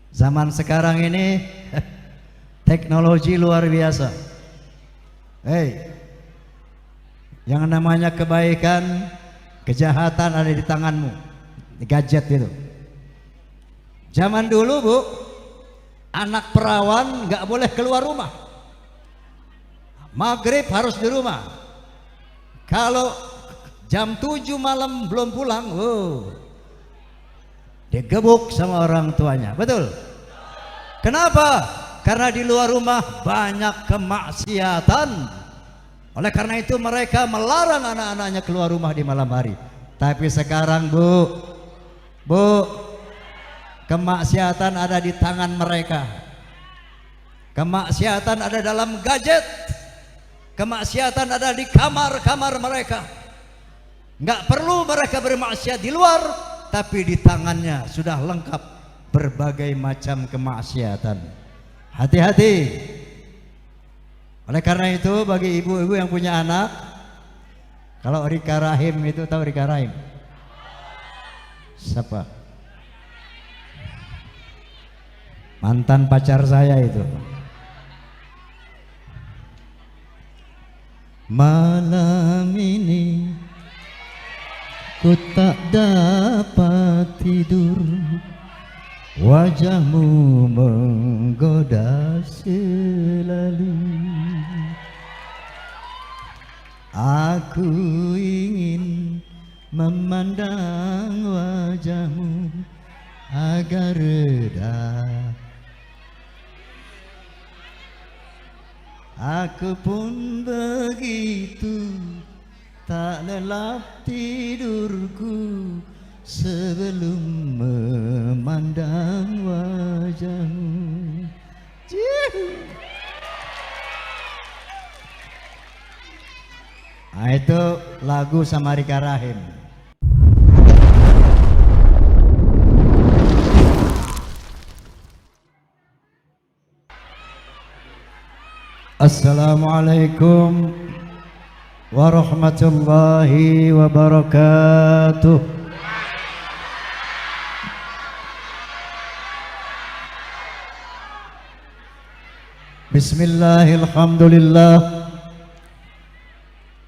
Zaman sekarang ini teknologi luar biasa. Yang namanya kebaikan, kejahatan ada di tanganmu, di gadget itu. Zaman dulu Bu, anak perawan nggak boleh keluar rumah. Maghrib harus di rumah. Kalau jam 7 malam belum pulang, digebuk sama orang tuanya. Betul? Kenapa? Karena di luar rumah banyak kemaksiatan. Oleh karena itu mereka melarang anak-anaknya keluar rumah di malam hari. Tapi sekarang Bu, kemaksiatan ada di tangan mereka. Kemaksiatan ada dalam gadget. Kemaksiatan ada di kamar-kamar mereka. Nggak perlu mereka bermaksiat di luar, tapi di tangannya sudah lengkap berbagai macam kemaksiatan. Hati-hati. Oleh karena itu bagi ibu-ibu yang punya anak, kalau Rika Rahim itu, tahu Rika Rahim? Siapa? Mantan pacar saya itu. Malam ini ku tak dapat tidur, wajahmu menggoda selalu. Aku ingin memandang wajahmu agar reda. Aku pun begitu, tak lelap tidurku sebelum memandang wajahmu. Nah, itu lagu sama Rika Rahim. Assalamualaikum warahmatullahi wabarakatuh. Bismillahirrahmanirrahim.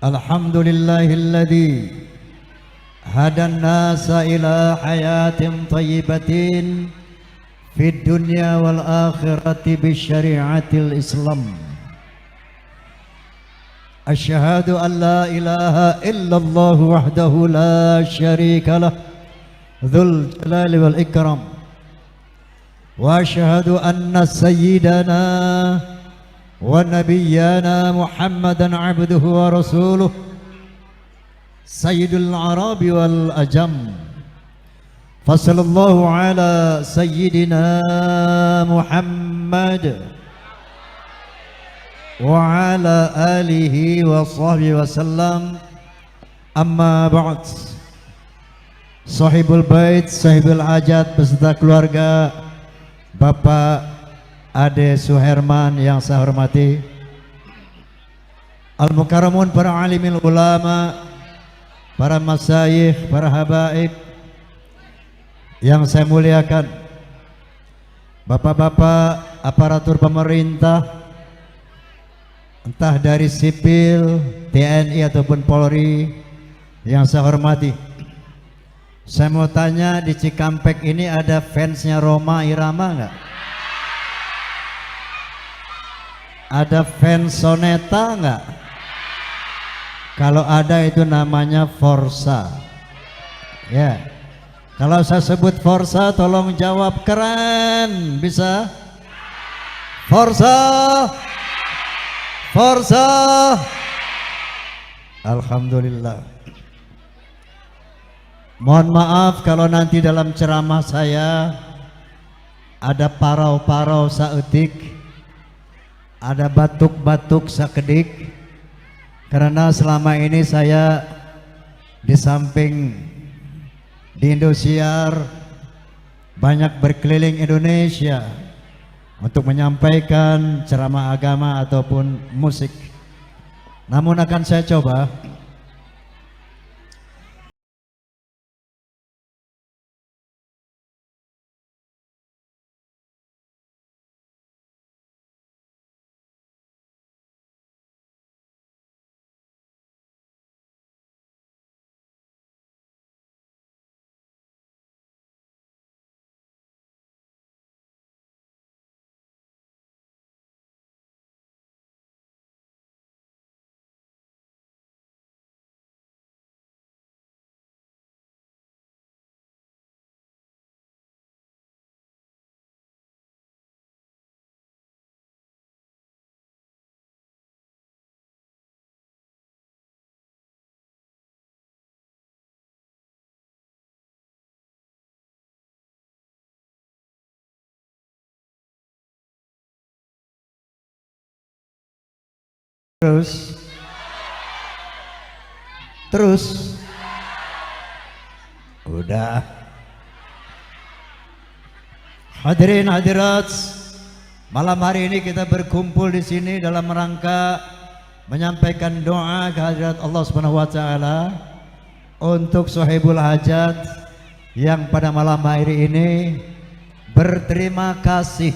Alhamdulillahilladzi hadan nasa ila hayatin thayyibatin fid dunya wal akhirati bi syari'atil Islam. Asyhadu an la ilaha illallah wahdahu la syarika lah dzul jalali wal ikram, wa asyhadu anna sayyidana wa nabiyyana Muhammadan abduhu wa rasuluh sayyidul arabi wal ajam. Fasallallahu ala sayyidina Muhammad wa ala alihi wa sahbihi wasallam. Amma ba'd. Sahibul bait, sahibul hajat beserta keluarga, Bapak Ade Suherman yang saya hormati, Al-Mukarramun, para alimil ulama, para masyayikh, para habaib yang saya muliakan, bapak-bapak aparatur pemerintah, entah dari sipil, TNI ataupun Polri yang saya hormati. Saya mau tanya, di Cikampek ini ada fansnya Rhoma Irama enggak? Ada fans Soneta enggak? Kalau ada itu namanya Forsa. Ya. Kalau saya sebut Forsa tolong jawab keren. Bisa? Forsa. Forsa. Alhamdulillah. Mohon maaf kalau nanti dalam ceramah saya ada parau-parau saeutik, ada batuk-batuk sakedik, karena selama ini saya di samping di Indosiar banyak berkeliling Indonesia untuk menyampaikan ceramah agama ataupun musik. Namun akan saya coba Terus. Terus. Udah. Hadirin hadirat, malam hari ini kita berkumpul di sini dalam rangka menyampaikan doa kehadirat Allah Subhanahu wa taala untuk sahibul hajat yang pada malam hari ini berterima kasih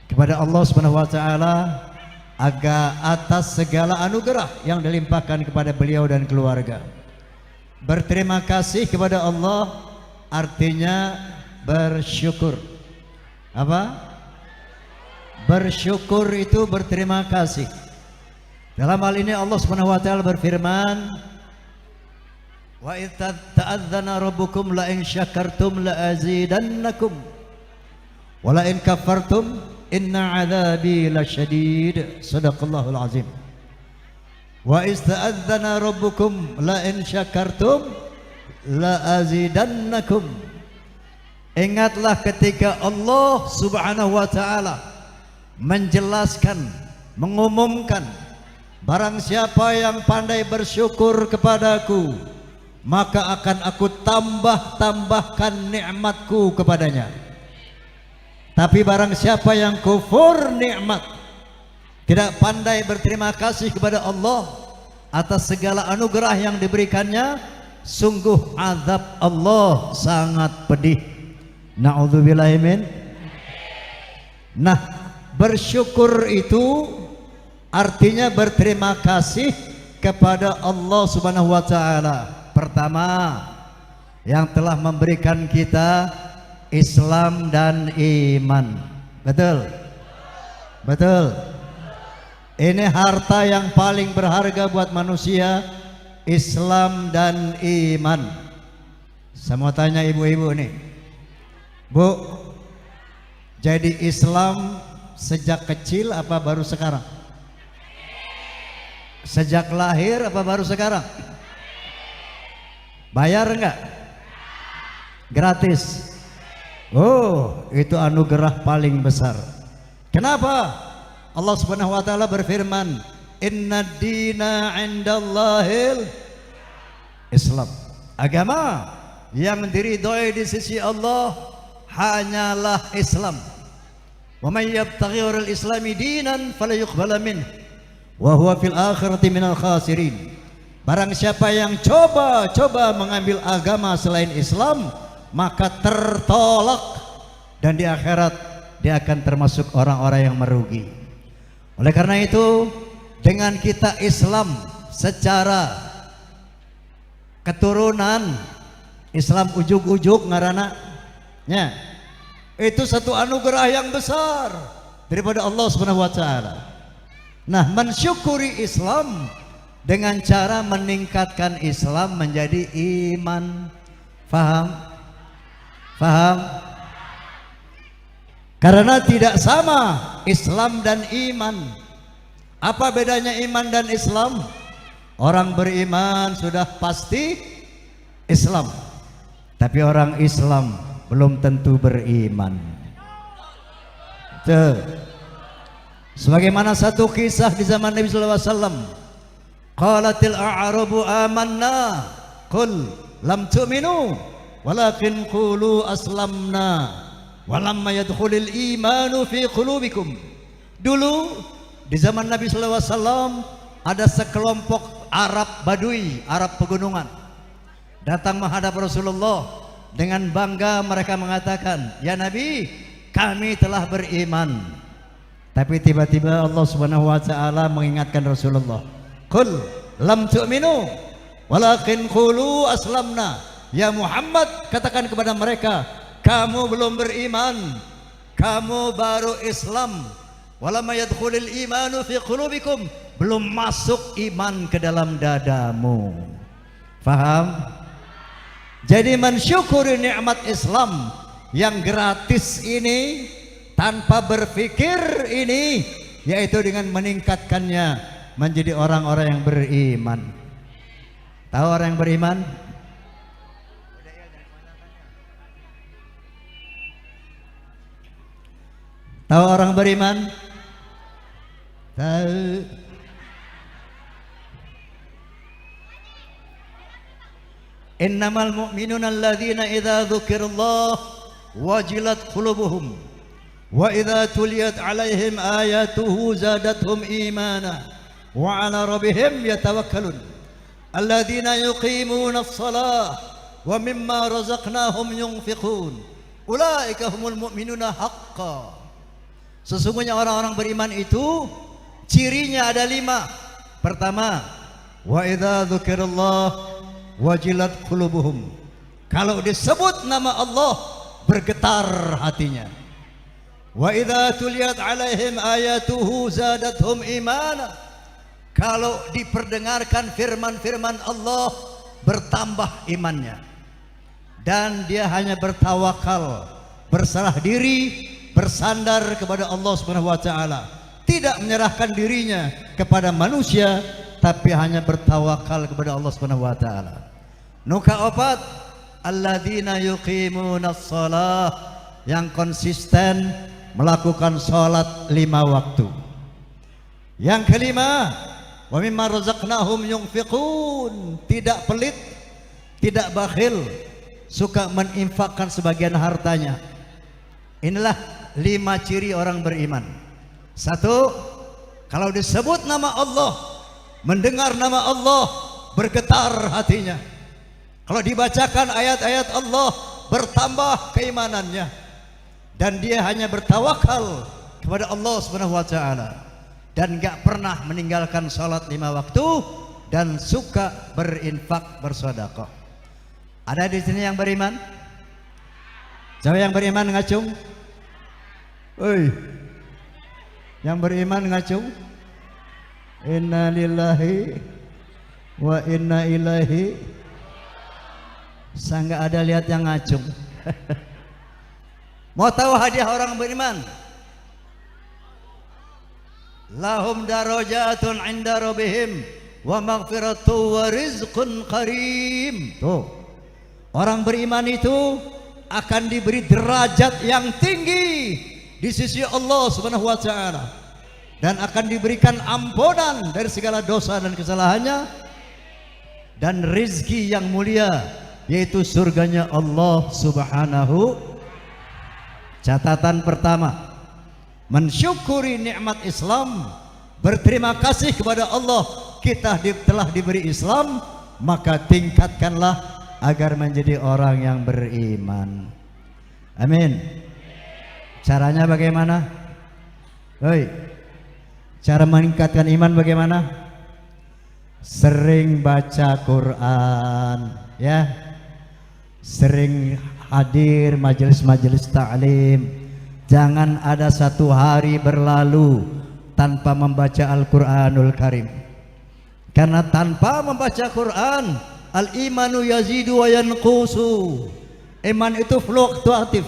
kepada Allah Subhanahu wa taala atas segala anugerah yang dilimpahkan kepada beliau dan keluarga. Berterima kasih kepada Allah artinya bersyukur. Apa? Bersyukur itu berterima kasih. Dalam hal ini Allah Subhanahu wa taala berfirman, "Wa idz ta'adzana rabbukum la in syakartum la azidannakum wa la in kafartum inna 'adzabi lasyadid." Shadaqallahul azim. Wa idz ta'adzana rabbukum la in syakartum la azidannakum. Ingatlah ketika Allah Subhanahu wa taala menjelaskan, mengumumkan, barang siapa yang pandai bersyukur kepadaku, maka akan aku tambahkan nikmatku kepadanya. Tapi barang siapa yang kufur nikmat, tidak pandai berterima kasih kepada Allah atas segala anugerah yang diberikannya, sungguh azab Allah sangat pedih. Na'udzubillahi min. Nah, bersyukur itu artinya berterima kasih kepada Allah Subhanahu wa taala. Pertama, yang telah memberikan kita Islam dan iman. Betul? Betul. Ini harta yang paling berharga buat manusia, Islam dan iman. Saya mau tanya ibu-ibu nih, Bu, jadi Islam sejak kecil apa baru sekarang? Sejak lahir apa baru sekarang? Bayar enggak? Gratis. Oh, itu anugerah paling besar. Kenapa? Allah Subhanahu wa taala berfirman, "Inna dina 'indallahil Islam." Agama yang diridhoi di sisi Allah hanyalah Islam. Wa may yabtaghi ghairal islami dinan fala yuqbala minhu wa huwa fil akhirati minal khasirin. Barang siapa yang coba mengambil agama selain Islam, maka tertolak dan di akhirat dia akan termasuk orang-orang yang merugi. Oleh karena itu, dengan kita Islam secara keturunan, Islam ujug-ujug ngaranna, ya, itu satu anugerah yang besar daripada Allah Subhanahu wa taala. Nah, mensyukuri Islam dengan cara meningkatkan Islam menjadi iman. Faham? Faham? Karena tidak sama Islam dan iman. Apa bedanya iman dan Islam? Orang beriman sudah pasti Islam, tapi orang Islam belum tentu beriman. Tuh. Sebagaimana satu kisah di zaman Nabi sallallahu alaihi wasallam, qalatil a'rabu amanna qul lam tu'minu walakin qulu aslamna walamma yadkhulul imanu fi qulubikum. Dulu di zaman Nabi sallallahu alaihi wasallam ada sekelompok Arab Badui, Arab pegunungan, datang menghadap Rasulullah. Dengan bangga mereka mengatakan, "Ya Nabi, kami telah beriman." Tapi tiba-tiba Allah Subhanahu wa taala mengingatkan Rasulullah, "Qul lam tu'minu walakin qulu aslamna." Ya Muhammad, katakan kepada mereka, kamu belum beriman, kamu baru Islam. Walamma yadkhulul imanu fi qulubikum, belum masuk iman ke dalam dadamu. Faham? Jadi mensyukuri nikmat Islam yang gratis ini tanpa berpikir ini, yaitu dengan meningkatkannya menjadi orang-orang yang beriman. Tahu orang yang beriman? Tahu orang beriman? Tahu. Innamal mu'minuna alladzina idza dzukirallah wajilat qulubuhum wa idza tuliyat 'alaihim ayatuhu zadatuhum imana wa 'ala rabbihim yatawakkalun alladzina yuqimuna as-salah wa mimma razaqnahum yunfiqun ulaika humul mu'minuna haqqan. Sesungguhnya orang-orang beriman itu cirinya ada 5. Pertama, wa idza dzukirallah wajilat qulubuhum. Kalau disebut nama Allah bergetar hatinya. Wa idza tuliyat 'alaihim ayatuhu zadatuhum imana. Kalau diperdengarkan firman-firman Allah bertambah imannya. Dan dia hanya bertawakal, berserah diri, bersandar kepada Allah Subhanahu wa taala, tidak menyerahkan dirinya kepada manusia, tapi hanya bertawakal kepada Allah Subhanahu wa taala. Nuka opat, alladzina yuqimuna shalah, yang konsisten melakukan salat 5 waktu. Yang kelima, wa mimma razaqnahum yunfiqun, tidak pelit, tidak bakhil, suka menginfakkan sebagian hartanya. Inilah 5 ciri orang beriman. 1, kalau disebut nama Allah, mendengar nama Allah, bergetar hatinya. Kalau dibacakan ayat-ayat Allah, bertambah keimanannya. Dan dia hanya bertawakal kepada Allah Subhanahu wa taala, dan gak pernah meninggalkan salat 5 waktu, dan suka berinfak, bersedekah. Ada di sini yang beriman? Siapa yang beriman ngacung? Oi, yang beriman ngacung? Inna lillahi wa inna ilaihi. Saya nggak ada lihat yang ngacung. Mau tahu hadiah orang beriman? Lahum darajatun 'inda rabbihim wa maghfiratu wa rizqun karim. Tuh, orang beriman itu akan diberi derajat yang tinggi di sisi Allah Subhanahu wa taala, dan akan diberikan ampunan dari segala dosa dan kesalahannya, dan rizki yang mulia, yaitu surganya Allah Subhanahu. Catatan pertama, mensyukuri nikmat Islam, berterima kasih kepada Allah kita telah diberi Islam, maka tingkatkanlah agar menjadi orang yang beriman. Amin. Caranya bagaimana? Hoi, cara meningkatkan iman bagaimana? Sering baca Quran, ya. Sering hadir majelis-majelis ta'lim. Jangan ada satu hari berlalu tanpa membaca Al-Quranul Karim. Karena tanpa membaca Quran, al-imanu yazidu wa yanqusu. Iman itu fluktuatif.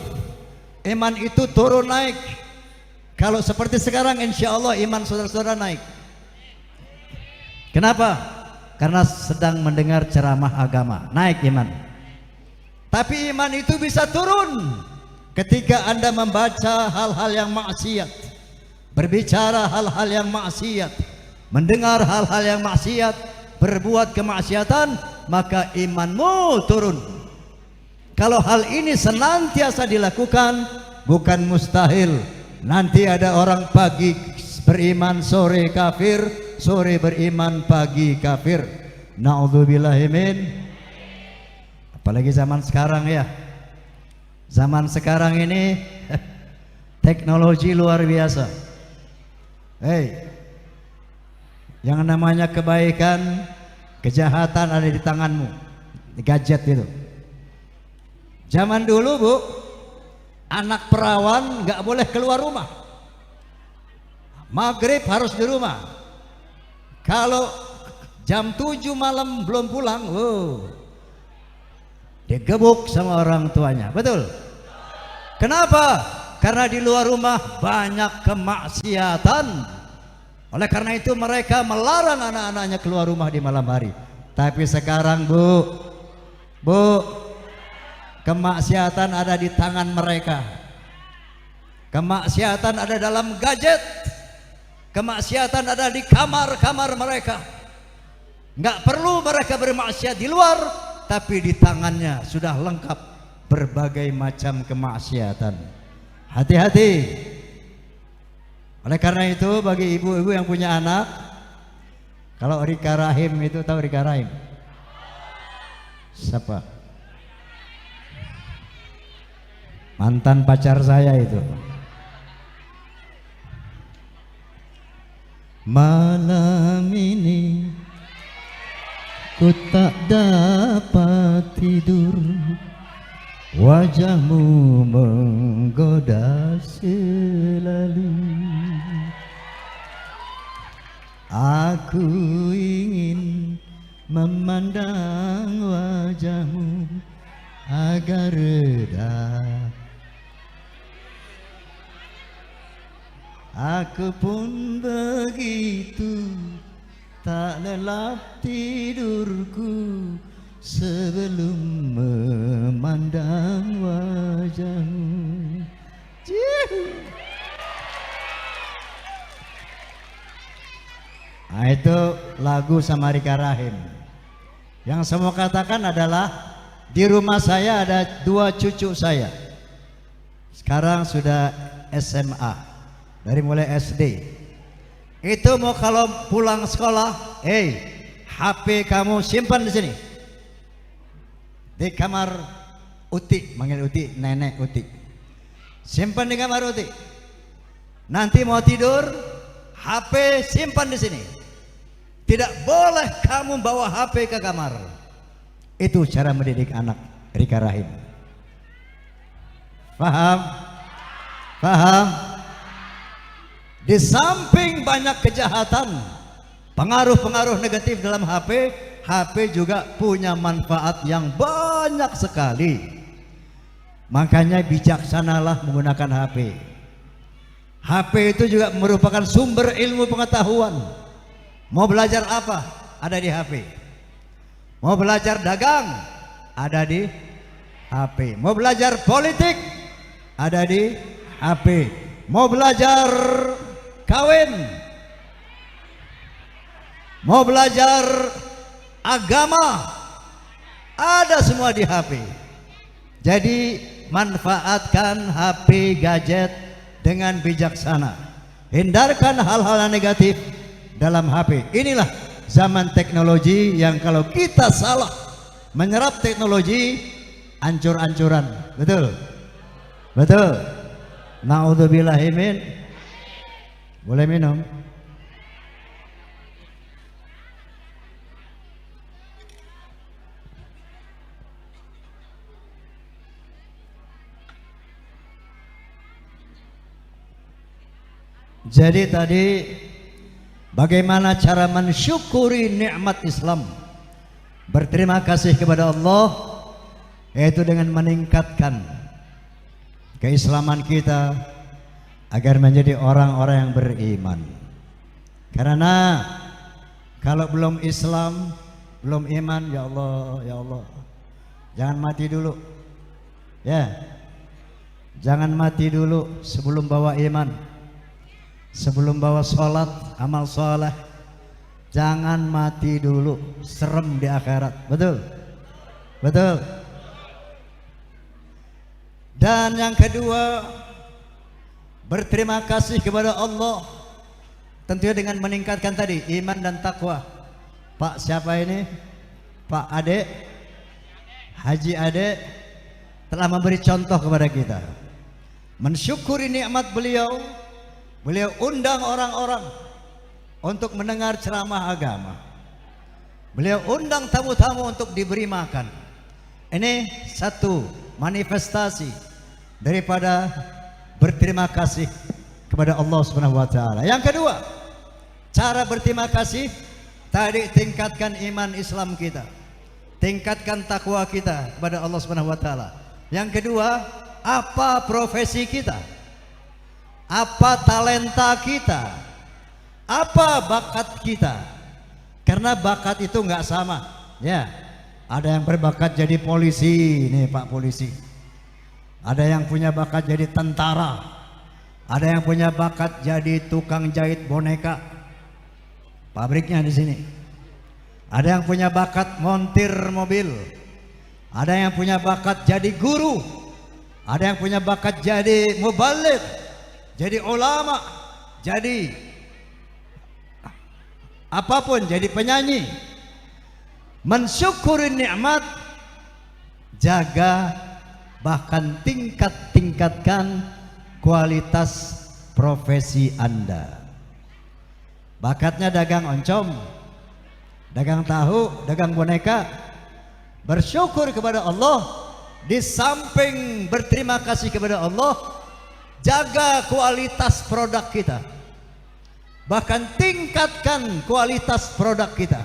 Iman itu turun naik. Kalau seperti sekarang, insya Allah iman saudara-saudara naik. Kenapa? Karena sedang mendengar ceramah agama, naik iman. Tapi iman itu bisa turun ketika Anda membaca hal-hal yang maksiat, berbicara hal-hal yang maksiat, mendengar hal-hal yang maksiat, berbuat kemaksiatan, maka imanmu turun. Kalau hal ini senantiasa dilakukan, bukan mustahil nanti ada orang pagi beriman, sore kafir, sore beriman, pagi kafir. Na'udzubillahi min. Apalagi zaman sekarang ya. Zaman sekarang ini teknologi luar biasa. Hei, yang namanya kebaikan, kejahatan ada di tanganmu, di gadget itu. Zaman dulu, Bu, anak perawan nggak boleh keluar rumah. Maghrib harus di rumah. Kalau jam 7 malam belum pulang, digebuk sama orang tuanya. Betul? Kenapa? Karena di luar rumah banyak kemaksiatan. Oleh karena itu mereka melarang anak-anaknya keluar rumah di malam hari. Tapi sekarang, Bu, kemaksiatan ada di tangan mereka. Kemaksiatan ada dalam gadget. Kemaksiatan ada di kamar-kamar mereka. Nggak perlu mereka bermaksiat di luar, tapi di tangannya sudah lengkap berbagai macam kemaksiatan. Hati-hati. Oleh karena itu bagi ibu-ibu yang punya anak, kalau Rika Rahim itu, tahu Rika Rahim? Siapa? Mantan pacar saya itu. Malam ini ku tak dapat tidur, wajahmu menggoda selalu. Aku ingin memandang wajahmu agar reda. Aku pun begitu, tak lelap tidurku sebelum memandang wajahmu. Nah, itu lagu sama Rika Rahim. Yang saya mau katakan adalah di rumah saya ada 2 cucu saya. Sekarang sudah SMA. Dari mulai SD. Itu mau kalau pulang sekolah, HP kamu simpan di sini. Di kamar Uti, manggil Uti, nenek Uti. Simpan di kamar Uti. Nanti mau tidur, HP simpan di sini. Tidak boleh kamu bawa HP ke kamar. Itu cara mendidik anak, Rika Rahim. Paham? Paham? Di samping banyak kejahatan, pengaruh-pengaruh negatif dalam HP, HP juga punya manfaat yang banyak sekali. Makanya bijaksanalah menggunakan HP. HP itu juga merupakan sumber ilmu pengetahuan. Mau belajar apa? Ada di HP. Mau belajar dagang? Ada di HP. Mau belajar politik? Ada di HP. Mau belajar kawin, mau belajar agama, ada semua di HP. Jadi manfaatkan HP gadget dengan bijaksana. Hindarkan hal-hal yang negatif dalam HP. Inilah zaman teknologi yang kalau kita salah menyerap teknologi, ancur-ancuran. Betul? Betul? Na'udzubillahi min. Boleh minum? Jadi tadi bagaimana cara mensyukuri nikmat Islam? Berterima kasih kepada Allah, yaitu dengan meningkatkan keislaman kita agar menjadi orang-orang yang beriman. Karena kalau belum Islam, belum iman, ya Allah, ya Allah, jangan mati dulu. Ya, jangan mati dulu sebelum bawa iman, sebelum bawa sholat, amal sholat. Jangan mati dulu, serem di akhirat. Betul? Betul? Dan yang kedua, berterima kasih kepada Allah, tentunya dengan meningkatkan tadi iman dan takwa. Pak siapa ini? Pak Ade, Haji Ade telah memberi contoh kepada kita. Mensyukuri nikmat beliau, beliau undang orang-orang untuk mendengar ceramah agama. Beliau undang tamu-tamu untuk diberi makan. Ini satu manifestasi daripada berterima kasih kepada Allah Subhanahu wa taala. Yang kedua, cara berterima kasih tadi tingkatkan iman Islam kita. Tingkatkan takwa kita kepada Allah Subhanahu wa taala. Yang kedua, apa profesi kita? Apa talenta kita? Apa bakat kita? Karena bakat itu nggak sama. Ya. Ada yang berbakat jadi polisi, nih Pak polisi. Ada yang punya bakat jadi tentara. Ada yang punya bakat jadi tukang jahit boneka. Pabriknya di sini. Ada yang punya bakat montir mobil. Ada yang punya bakat jadi guru, ada yang punya bakat jadi mubaligh, jadi ulama, jadi apapun, jadi penyanyi. Mensyukuri nikmat, jaga, bahkan tingkatkan kualitas profesi Anda. Bakatnya dagang oncom, dagang tahu, dagang boneka, bersyukur kepada Allah, di samping berterima kasih kepada Allah, jaga kualitas produk kita, bahkan tingkatkan kualitas produk kita,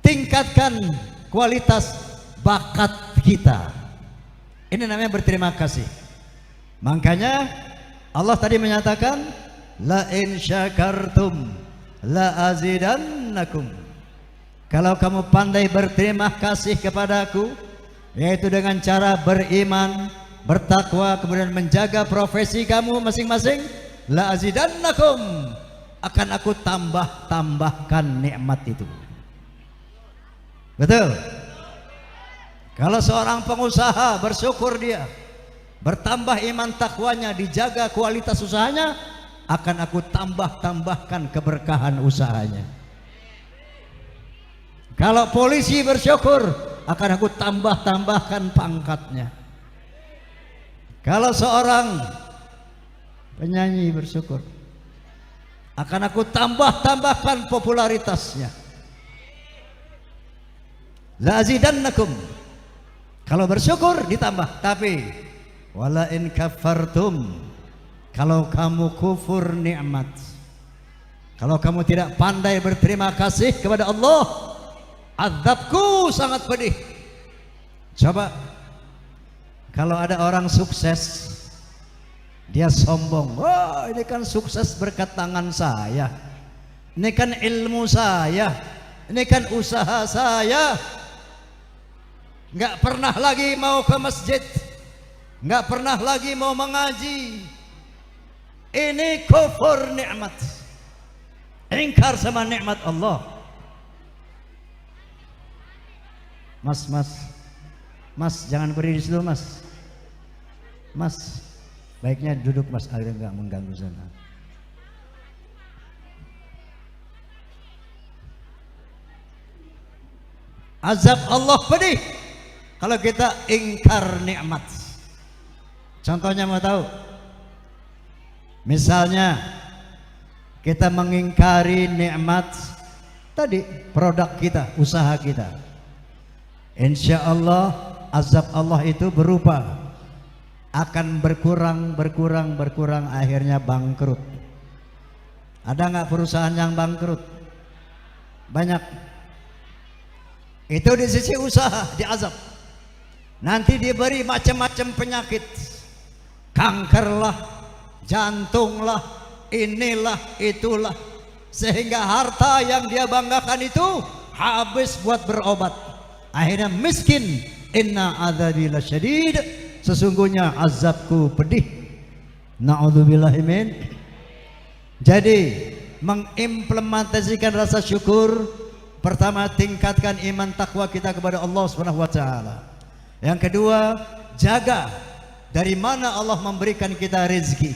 tingkatkan kualitas bakat kita. Ini namanya berterima kasih. Makanya Allah tadi menyatakan, la in syakartum la azidannakum. Kalau kamu pandai berterima kasih kepadaku, yaitu dengan cara beriman, bertakwa, kemudian menjaga profesi kamu masing-masing, la azidannakum, akan aku tambahkan nikmat itu. Betul? Kalau seorang pengusaha bersyukur, dia bertambah iman takwanya, dijaga kualitas usahanya, akan aku tambahkan keberkahan usahanya. Kalau polisi bersyukur, akan aku tambahkan pangkatnya. Kalau seorang penyanyi bersyukur, akan aku tambahkan popularitasnya. La azidannakum. Kalau bersyukur ditambah. Tapi wala in kafartum, kalau kamu kufur nikmat, kalau kamu tidak pandai berterima kasih kepada Allah, azabku sangat pedih. Coba kalau ada orang sukses, dia sombong, oh ini kan sukses berkat tangan saya, ini kan ilmu saya, ini kan usaha saya. Nggak pernah lagi mau ke masjid, nggak pernah lagi mau mengaji. Ini kufur nikmat, ingkar sama nikmat Allah. Mas, jangan berdiri di situ, Mas, baiknya duduk, Mas, agar nggak mengganggu sana. Azab Allah pedih kalau kita ingkar nikmat. Contohnya mau tahu? Misalnya kita mengingkari nikmat tadi, produk kita, usaha kita, insya Allah azab Allah itu berupa akan berkurang, akhirnya bangkrut. Ada nggak perusahaan yang bangkrut? Banyak. Itu di sisi usaha diazab. Nanti diberi macam-macam penyakit, kankerlah, jantunglah, inilah itulah, sehingga harta yang dia banggakan itu habis buat berobat, akhirnya miskin. Inna adzabi lasyadid, sesungguhnya azabku pedih. Na'udzubillahi min. Jadi mengimplementasikan rasa syukur, pertama tingkatkan iman takwa kita kepada Allah Subhanahu wa taala. Yang kedua, jaga dari mana Allah memberikan kita rezeki,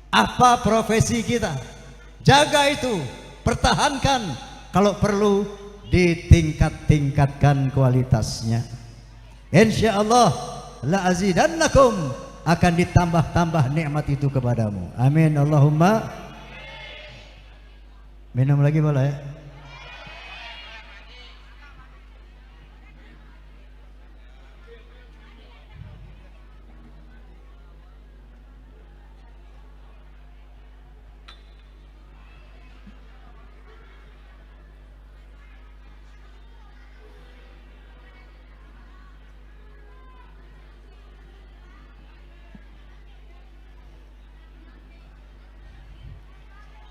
apa profesi kita, jaga itu, pertahankan, kalau perlu ditingkatkan kualitasnya. Insya Allah la azidannakum, akan ditambah nikmat itu kepadamu. Amin Allahumma. Minum lagi boleh?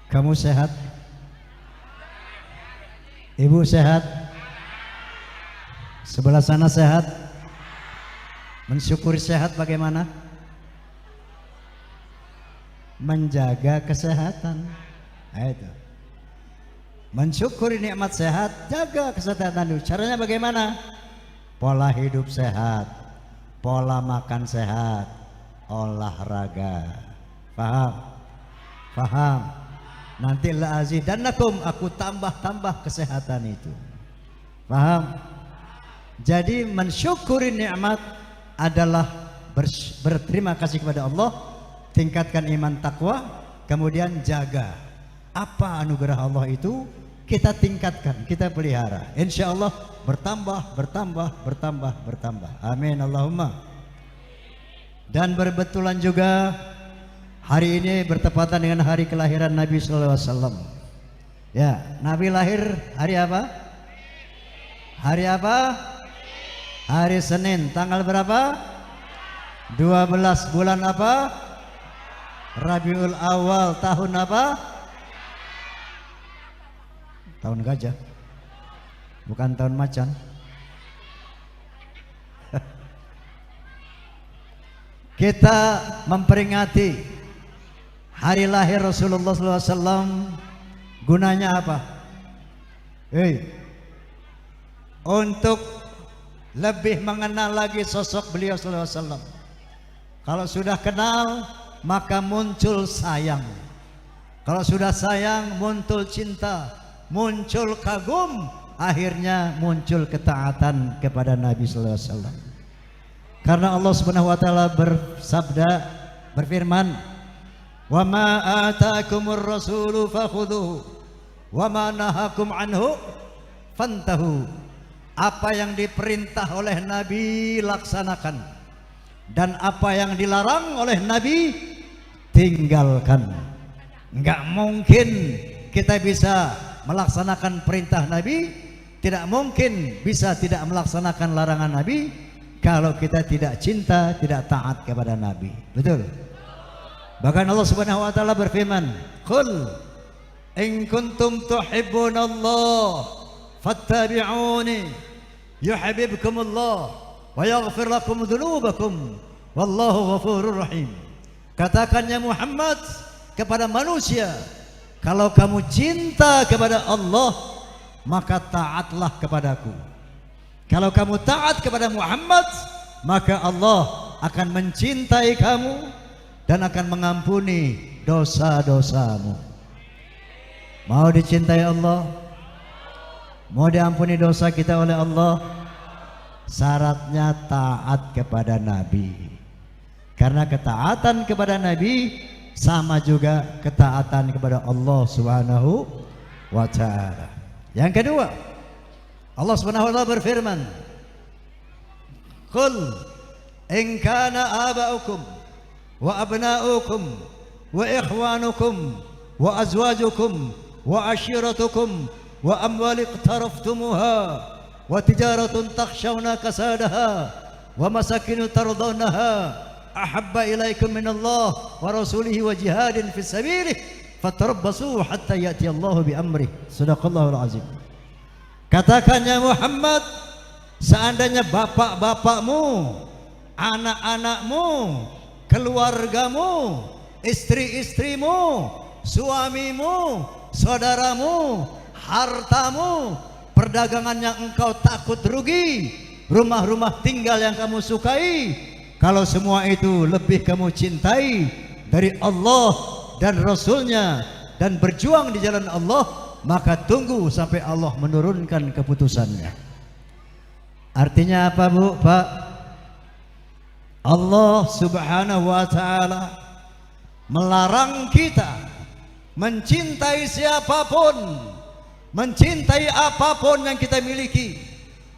Kamu sehat? Ibu sehat? Sebelah sana sehat? Mensyukuri sehat bagaimana? Menjaga kesehatan. Nah, itu. Mensyukuri nikmat sehat, jaga kesehatan dulu. Caranya bagaimana? pola hidup sehat, pola makan sehat, olahraga. Paham? Paham? Nanti la azidannakum, aku tambah-tambah kesehatan itu. Paham? Jadi mensyukuri nikmat adalah berterima kasih kepada Allah, tingkatkan iman takwa, kemudian jaga apa anugerah Allah itu, kita tingkatkan, kita pelihara. Insya Allah bertambah, bertambah. Amin Allahumma. Dan berbetulan juga hari ini bertepatan dengan hari kelahiran Nabi Sallallahu Alaihi Wasallam. Ya, Nabi lahir hari apa? Hari apa? Hari Senin. Tanggal berapa? 12 bulan apa? Rabiul Awal. Tahun apa? Tahun gajah, bukan tahun macan. Kita memperingati hari lahir Rasulullah SAW. Gunanya apa? Untuk lebih mengenal lagi sosok beliau SAW. Kalau sudah kenal, maka muncul sayang. Kalau sudah sayang, muncul cinta, muncul kagum, akhirnya muncul ketaatan kepada Nabi Sallallahu Alaihi Wasallam. Karena Allah Subhanahu Wa Taala berfirman, "Wa ma ataakumur rasulu fakhudhuhu, wa ma nahakum anhu fantahu." Apa yang diperintah oleh Nabi laksanakan, dan apa yang dilarang oleh Nabi tinggalkan. Enggak mungkin kita bisa melaksanakan perintah Nabi, tidak mungkin bisa tidak melaksanakan larangan Nabi kalau kita tidak cinta, tidak taat kepada Nabi. Betul? Bahkan Allah Subhanahu wa taala berfirman, "Qul in kuntum tuhibbunallah fattabi'uni yuhibbukumullah wa yaghfir lakum dzunubakum wallahu ghafurur rahim." Katakan ya Muhammad kepada manusia, kalau kamu cinta kepada Allah, maka taatlah kepadaku. Kalau kamu taat kepada Muhammad, maka Allah akan mencintai kamu dan akan mengampuni dosa-dosamu. Mau dicintai Allah? Mau diampuni dosa kita oleh Allah? Syaratnya taat kepada Nabi. Karena ketaatan kepada Nabi sama juga ketaatan kepada Allah Subhanahu wa ta'ala. Yang kedua, Allah Subhanahu wa ta'ala berfirman, "Qul in kana aba'ukum wa abna'ukum wa ikhwanukum wa azwajukum wa ashiratukum wa amwal iqtaraftumuha wa tijaratun takhshawna kasadaha wa masakinu tardawnaha ahabba ilaikum minallah wa rasulihi wa jihadin fi sabilih fatarabbasu hatta ya'ti Allahu bi amrih." Sadaqallahul azim. Katakan ya Muhammad, seandainya bapak-bapakmu, anak-anakmu, keluargamu, istri-istrimu, suamimu, saudaramu, hartamu, perdagangan yang engkau takut rugi, rumah-rumah tinggal yang kamu sukai, kalau semua itu lebih kamu cintai dari Allah dan Rasulnya dan berjuang di jalan Allah, maka tunggu sampai Allah menurunkan keputusannya. Artinya apa Bu, Pak? Allah Subhanahu wa ta'ala melarang kita mencintai siapapun, mencintai apapun yang kita miliki,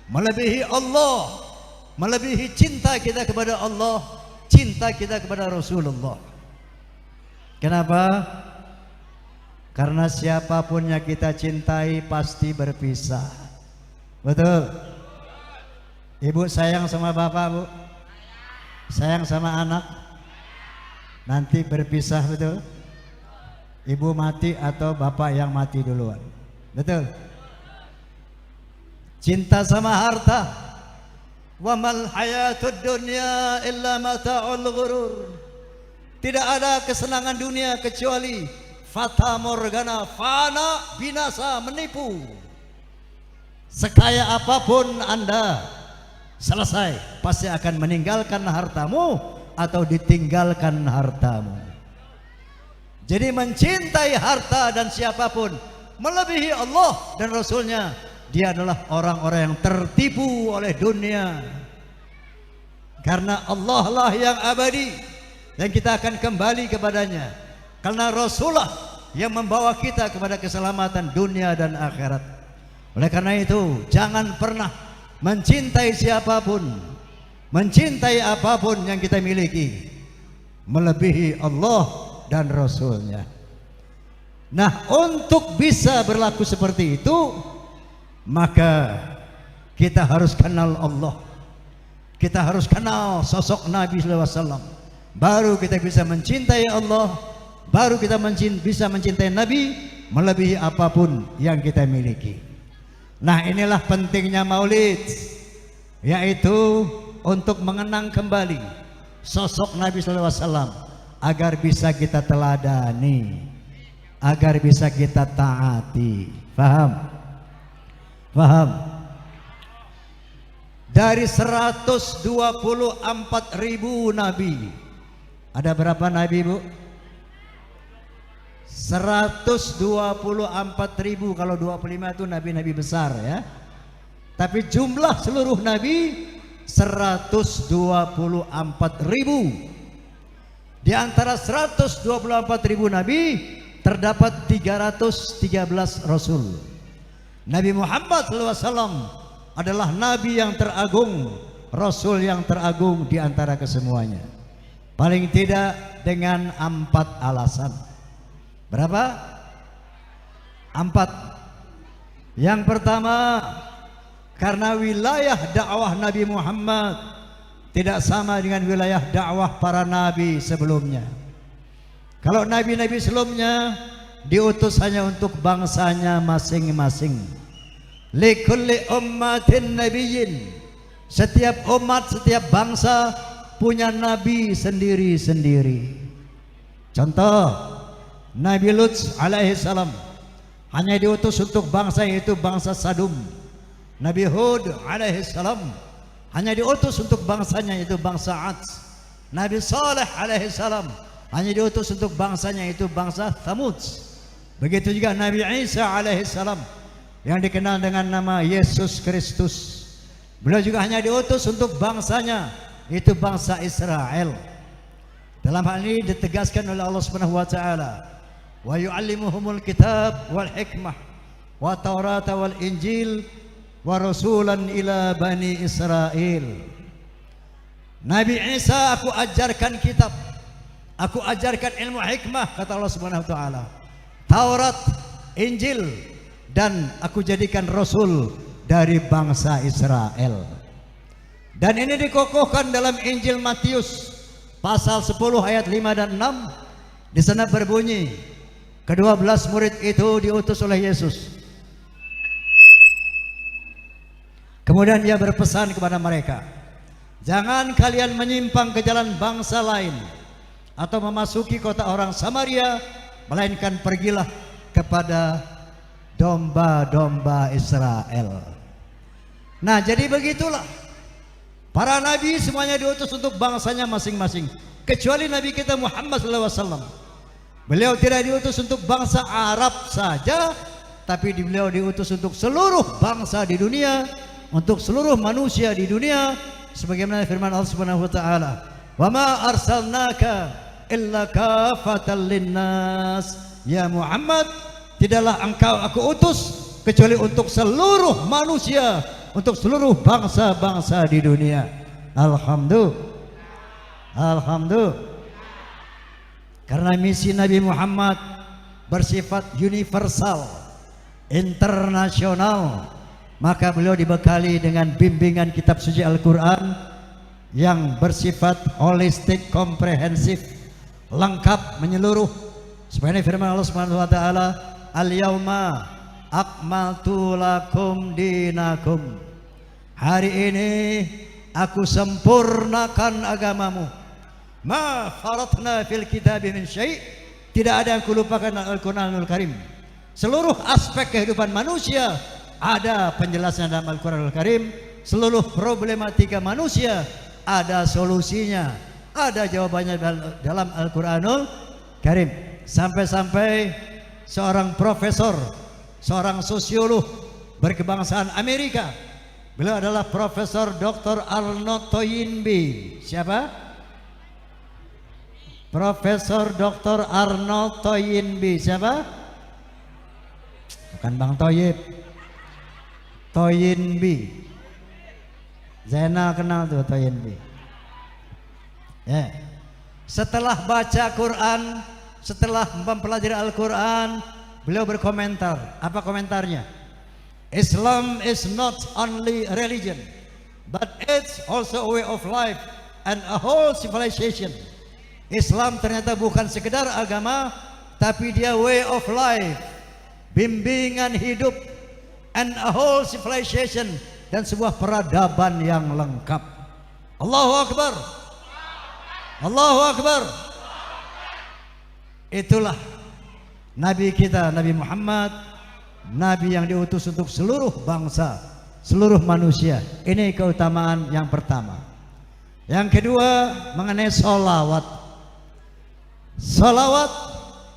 melebihi Allah, melebihi cinta kita kepada Allah, cinta kita kepada Rasulullah. Kenapa? Karena siapapun yang kita cintai pasti berpisah. Betul? Ibu sayang sama bapak, Bu? Sayang sama anak? Nanti berpisah, betul? Ibu mati atau bapak yang mati duluan? Betul? Cinta sama harta. Wa mal hayatud dunya illa mata'ul ghurur. Tidak ada kesenangan dunia kecuali fata morgana, fana, binasa, menipu. Sekaya apapun Anda, selesai, pasti akan meninggalkan hartamu atau ditinggalkan hartamu. Jadi mencintai harta dan siapapun melebihi Allah dan Rasulnya, dia adalah orang-orang yang tertipu oleh dunia. Karena Allah lah yang abadi dan kita akan kembali kepadanya. Karena Rasulullah yang membawa kita kepada keselamatan dunia dan akhirat. Oleh karena itu, jangan pernah mencintai siapapun, mencintai apapun yang kita miliki melebihi Allah dan Rasulnya. Nah, untuk bisa berlaku seperti itu, maka kita harus kenal Allah, kita harus kenal sosok Nabi SAW. Baru kita bisa mencintai Allah, baru kita bisa mencintai Nabi melebihi apapun yang kita miliki. Nah, inilah pentingnya maulid, yaitu untuk mengenang kembali sosok Nabi SAW agar bisa kita teladani, agar bisa kita taati. Paham? Paham? Dari 124.000 nabi, ada berapa nabi, Bu? 124.000. Kalau 25 itu nabi-nabi besar ya. Tapi jumlah seluruh nabi 124.000. Di antara 124.000 nabi terdapat 313 rasul. Nabi Muhammad SAW adalah nabi yang teragung, rasul yang teragung di antara kesemuanya. Paling tidak dengan 4 alasan. Berapa? 4. Yang pertama, karena wilayah dakwah Nabi Muhammad tidak sama dengan wilayah dakwah para nabi sebelumnya. Kalau nabi-nabi sebelumnya diutus hanya untuk bangsanya masing-masing. Likulli ummatin nabiyyin. Setiap umat, setiap bangsa punya nabi sendiri-sendiri. Contoh, Nabi Lut alaihi salam hanya diutus untuk bangsa, yaitu bangsa Sadum. Nabi Hud alaihi salam hanya diutus untuk bangsanya, yaitu bangsa Ad. Nabi Saleh alaihi salam hanya diutus untuk bangsanya, yaitu bangsa Thamud. Begitu juga Nabi Isa alaihi salam yang dikenal dengan nama Yesus Kristus. Beliau juga hanya diutus untuk bangsanya, yaitu bangsa Israel. Dalam hal ini ditegaskan oleh Allah Subhanahu wa taala, wa yu'allimuhumul kitab wal hikmah wa taurata wal injil wa rasulan ila bani Israel. Nabi Isa, aku ajarkan kitab, aku ajarkan ilmu hikmah, kata Allah Subhanahu wa taala, Taurat, Injil, dan aku jadikan rasul dari bangsa Israel. Dan ini dikokohkan dalam Injil Matius pasal 10 ayat 5 dan 6. Di sana berbunyi, ke-12 murid itu diutus oleh Yesus. Kemudian dia berpesan kepada mereka, jangan kalian menyimpang ke jalan bangsa lain atau memasuki kota orang Samaria, melainkan pergilah kepada domba-domba Israel. Nah, jadi begitulah, para nabi semuanya diutus untuk bangsanya masing-masing, kecuali Nabi kita Muhammad SAW. Beliau tidak diutus untuk bangsa Arab saja, tapi beliau diutus untuk seluruh bangsa di dunia, untuk seluruh manusia di dunia, sebagaimana firman Allah Subhanahu wa taala, "Wa ma arsalnaka illa kafatan linnas." Ya Muhammad, tidaklah engkau aku utus kecuali untuk seluruh manusia, untuk seluruh bangsa-bangsa di dunia. Alhamdulillah. Alhamdulillah. Karena misi Nabi Muhammad bersifat universal, internasional, maka beliau dibekali dengan bimbingan kitab suci Al-Quran yang bersifat holistik, komprehensif, lengkap, menyeluruh. Sebenarnya firman Allah Subhanahu wa taala, "Al-yauma akmaltu lakum dinakum." Hari ini aku sempurnakan agamamu. Ma faratna fil kitabi min syai'. Tidak ada yang kulupakan Al-Qur'anul Karim. Seluruh aspek kehidupan manusia ada penjelasan dalam Al-Qur'anul Karim, seluruh problematika manusia ada solusinya, ada jawabannya dalam Al-Quranul Karim. Sampai-sampai seorang profesor, seorang sosiolog berkebangsaan Amerika, beliau adalah Profesor Dr. Arnold Toynbee. Siapa? Profesor Dr. Arnold Toynbee. Siapa? Bukan Bang Toyib, Toynbee. Zainal kenal tuh Toynbee. Ya. Setelah baca Quran, setelah mempelajari Al-Quran, beliau berkomentar. Apa komentarnya? Islam is not only a religion, but it's also a way of life and a whole civilization. Islam ternyata bukan sekedar agama, tapi dia way of life, bimbingan hidup, and a whole civilization, dan sebuah peradaban yang lengkap. Allahu Akbar, Allahu Akbar. Itulah Nabi kita, Nabi Muhammad, Nabi yang diutus untuk seluruh bangsa, seluruh manusia. Ini keutamaan yang pertama. Yang kedua mengenai sholawat. Sholawat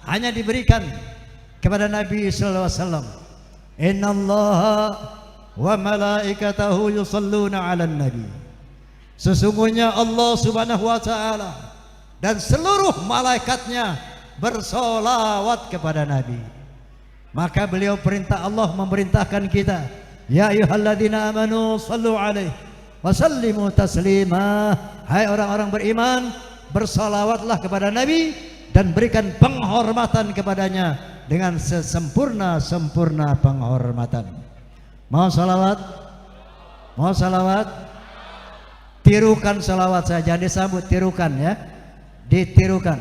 hanya diberikan kepada Nabi sallallahu alaihi wasallam. Innallaha wa malaikatahu yusalluna 'alan nabi. Sesungguhnya Allah Subhanahu wa taala dan seluruh malaikatnya bersolawat kepada Nabi. Maka beliau perintah, Allah memerintahkan kita, ya ayyuhalladzina amanu sallu alaihi wa sallimu taslima. Hai orang-orang beriman, bersolawatlah kepada Nabi dan berikan penghormatan kepadanya dengan sesempurna-sempurna penghormatan. Mau salawat? Mau salawat? Tirukan salawat saja, disambut, tirukan ya, ditirukan.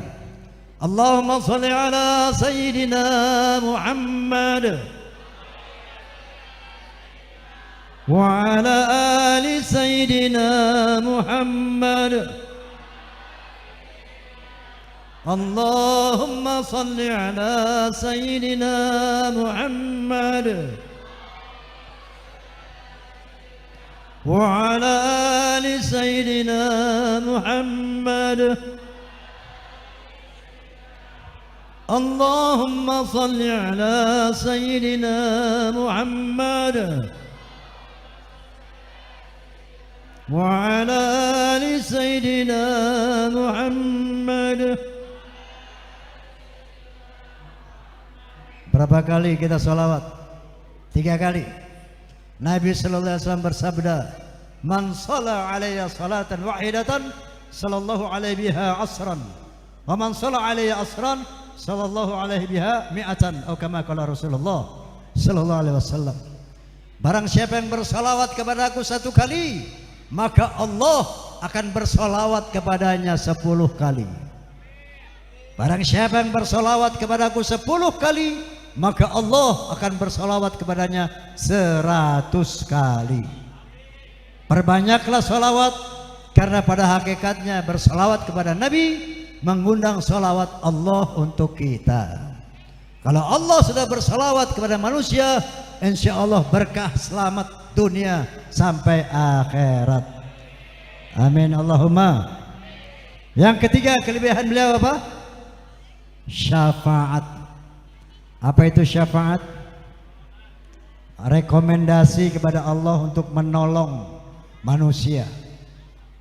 Allahumma salli ala Sayyidina Muhammad wa ala ali Sayyidina Muhammad. Allahumma salli ala Sayyidina Muhammad wa ala ali Sayyidina Muhammad. Allahumma salli ala Sayyidina Muhammad wa ala ali Sayyidina Muhammad. Berapa kali kita sholawat? 3 kali. Nabi sallallahu alaihi wasallam bersabda, man shalla alayya salatan wahidatan sallallahu alaihi biha asran, wa man shalla alayya asran sallallahu alaihi biha mi'atan, atau kama qala Rasulullah sallallahu alaihi wasallam. Barang siapa yang bersalawat kepada aku 1 kali, maka Allah akan bersalawat kepadanya 10 kali. Barang siapa yang bersalawat kepada aku 10 kali, maka Allah akan bersalawat kepadanya 100 kali. Perbanyaklah salawat, karena pada hakikatnya bersalawat kepada Nabi mengundang salawat Allah untuk kita. Kalau Allah sudah bersalawat kepada manusia, insya Allah berkah selamat dunia sampai akhirat. Amin Allahumma. Yang ketiga kelebihan beliau apa? Syafaat. Apa itu syafaat? Rekomendasi kepada Allah untuk menolong manusia.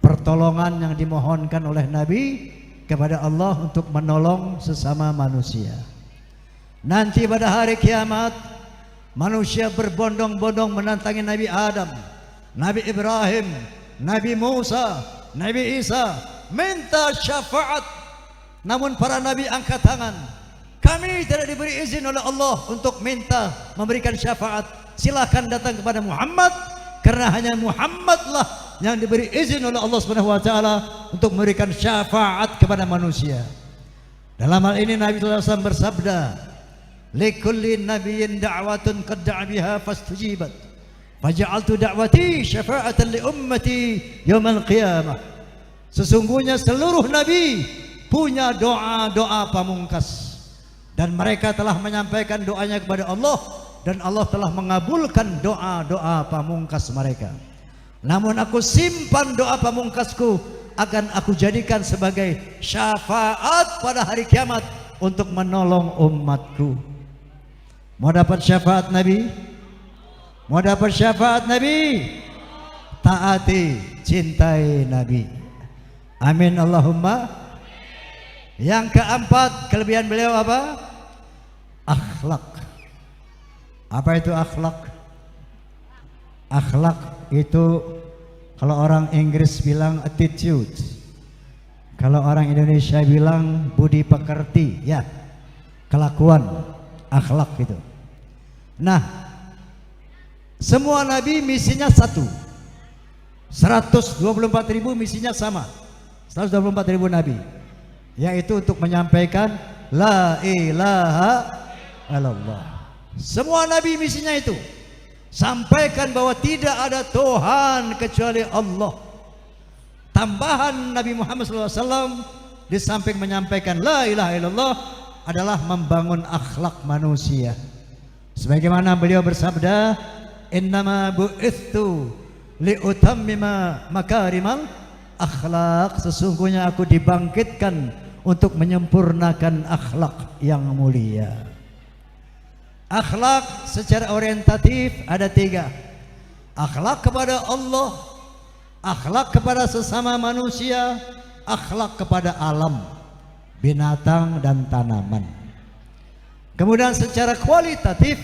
Pertolongan yang dimohonkan oleh Nabi kepada Allah untuk menolong sesama manusia. Nanti pada hari kiamat, manusia berbondong-bondong menantangi Nabi Adam, Nabi Ibrahim, Nabi Musa, Nabi Isa, minta syafaat. Namun para nabi angkat tangan. Kami tidak diberi izin oleh Allah untuk minta memberikan syafaat. Silakan datang kepada Muhammad, karena hanya Muhammadlah yang diberi izin oleh Allah Subhanahu wa taala untuk memberikan syafaat kepada manusia. Dalam hal ini Nabi sallallahu alaihi wasallam bersabda, likulli nabiyyin da'watun qad da'a biha fastujibat, faja'altu da'wati syafa'atan li ummati yaumil qiyamah. Sesungguhnya seluruh nabi punya doa-doa pamungkas, dan mereka telah menyampaikan doanya kepada Allah, dan Allah telah mengabulkan doa-doa pamungkas mereka. namun aku simpan doa pamungkasku akan aku jadikan sebagai syafaat pada hari kiamat untuk menolong umatku. Mau dapat syafaat Nabi? Mau dapat syafaat Nabi? Taati, cintai Nabi. Amin Allahumma. Yang keempat, kelebihan beliau apa? Akhlak. Apa itu akhlak? Akhlak itu kalau orang Inggris bilang attitude, kalau orang Indonesia bilang budi pekerti, ya, kelakuan, akhlak itu. Nah, semua nabi misinya satu. 124.000 misinya sama. 124.000 nabi, yaitu untuk menyampaikan la ilaha illallah. Semua nabi misinya itu sampaikan bahwa tidak ada Tuhan kecuali Allah. Tambahan Nabi Muhammad SAW di samping menyampaikan la ilaha illallah adalah membangun akhlak manusia. Sebagaimana beliau bersabda, innama bu'ithtu liutammima makarimal akhlak, sesungguhnya aku dibangkitkan untuk menyempurnakan akhlak yang mulia. Akhlak secara orientatif ada 3. Akhlak kepada Allah, akhlak kepada sesama manusia, akhlak kepada alam, binatang dan tanaman. Kemudian secara kualitatif,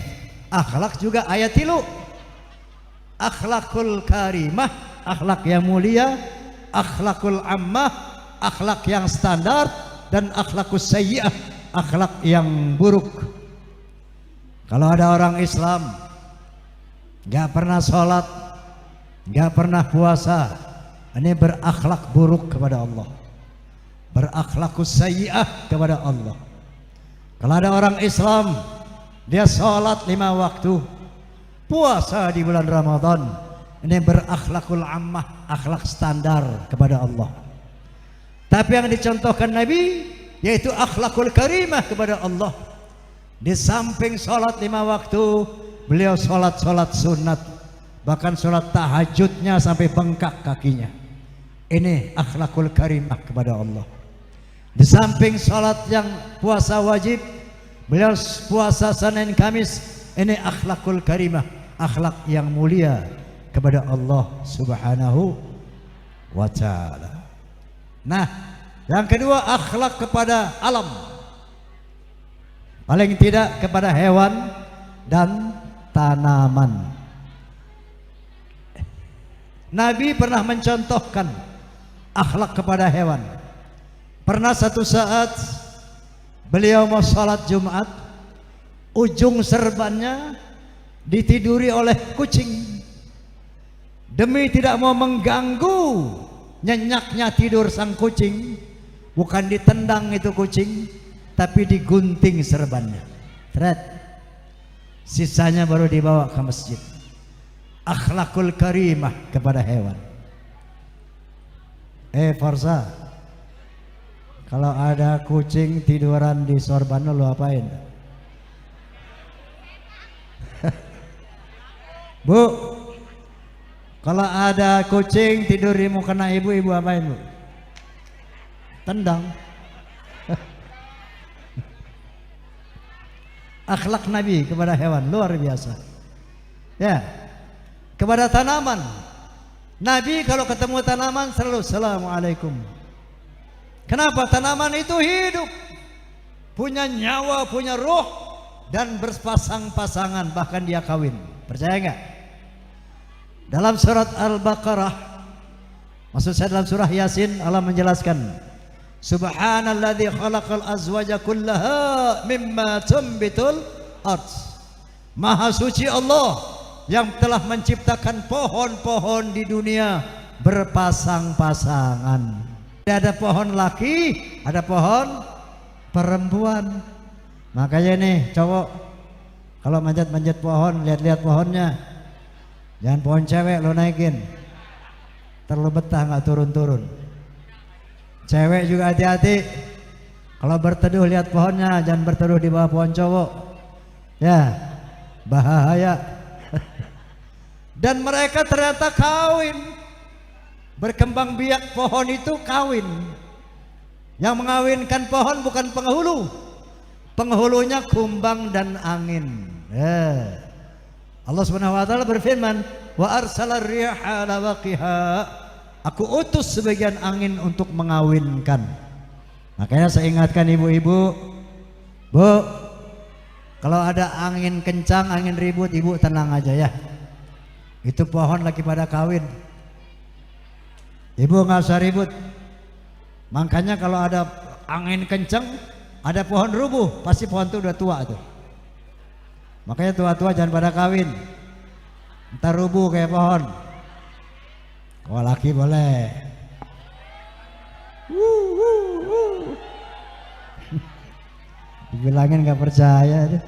akhlak juga ayat 3. Akhlakul karimah, akhlak yang mulia, akhlakul ammah, akhlak yang standar, dan akhlakus sayyi'ah, akhlak yang buruk. Kalau ada orang Islam gak pernah sholat, gak pernah puasa, ini berakhlak buruk kepada Allah, berakhlakus sayyi'ah kepada Allah. Kalau ada orang Islam, dia sholat 5 waktu, puasa di bulan Ramadan, ini berakhlakul ammah, akhlak standar kepada Allah. Tapi yang dicontohkan Nabi yaitu akhlakul karimah kepada Allah. Di samping sholat 5 waktu, beliau sholat sunat, bahkan sholat tahajudnya sampai bengkak kakinya. Ini akhlakul karimah kepada Allah. Di samping sholat yang puasa wajib, beliau puasa Senin Kamis. Ini akhlakul karimah, akhlak yang mulia kepada Allah Subhanahu wa ta'ala. Nah, yang kedua, akhlak kepada alam, paling tidak kepada hewan dan tanaman. Nabi pernah mencontohkan akhlak kepada hewan. Pernah satu saat beliau mau sholat Jumat, ujung serbannya ditiduri oleh kucing. Demi tidak mau mengganggu nyenyaknya tidur sang kucing, bukan ditendang itu kucing, tapi digunting serbannya. Thread. Sisanya baru dibawa ke masjid. Akhlakul karimah kepada hewan. Forza, kalau ada kucing tiduran di sorban lu apain? Bu, kalau ada kucing tidur di mukena ibu apain bu? Tendang. Akhlak Nabi kepada hewan luar biasa. Ya, kepada tanaman, Nabi kalau ketemu tanaman selalu assalamualaikum. Kenapa? Tanaman itu hidup, punya nyawa, punya roh, dan berpasang-pasangan, bahkan dia kawin. Percaya nggak? Dalam surat Al-Baqarah, maksud saya dalam surah Yasin, Allah menjelaskan, Subhanalladzi khalaqal azwaja kullaha mimma tumbitul ard. Maha suci Allah yang telah menciptakan pohon-pohon di dunia berpasang-pasangan. Tidak ada pohon laki, ada pohon perempuan. Makanya nih cowok kalau manjat-manjat pohon, lihat-lihat pohonnya, jangan pohon cewek lo naikin, terlalu betah nggak turun-turun. Cewek juga hati-hati, kalau berteduh lihat pohonnya, jangan berteduh di bawah pohon cowok, ya bahaya. Dan mereka ternyata kawin. Berkembang biak pohon itu kawin. Yang mengawinkan pohon bukan penghulu. Penghulunya kumbang dan angin. Allah Subhanahu wa taala berfirman, "Wa arsalar riyaha lawaqiha." Aku utus sebagian angin untuk mengawinkan. Makanya saya ingatkan ibu-ibu, Bu, kalau ada angin kencang, angin ribut, ibu tenang aja ya. Itu pohon lagi pada kawin. Ibu nggak usah ribut. Makanya kalau ada angin kencang, ada pohon rubuh, pasti pohon itu udah tua tuh. Makanya tua-tua jangan pada kawin. Ntar rubuh kayak pohon. Kalau laki boleh. Dibilangin nggak percaya deh.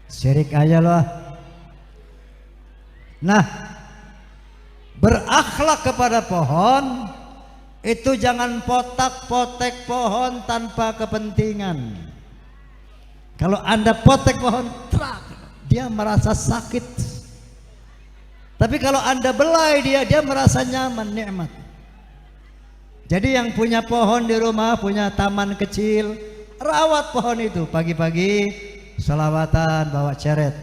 Syirik aja loh. Nah, berakhlak kepada pohon itu jangan potak-potek pohon tanpa kepentingan. Kalau Anda potek pohon, dia merasa sakit. Tapi kalau Anda belai dia merasa nyaman, nikmat. Jadi yang punya pohon di rumah, punya taman kecil, rawat pohon itu. Pagi-pagi selawatan, bawa ceret.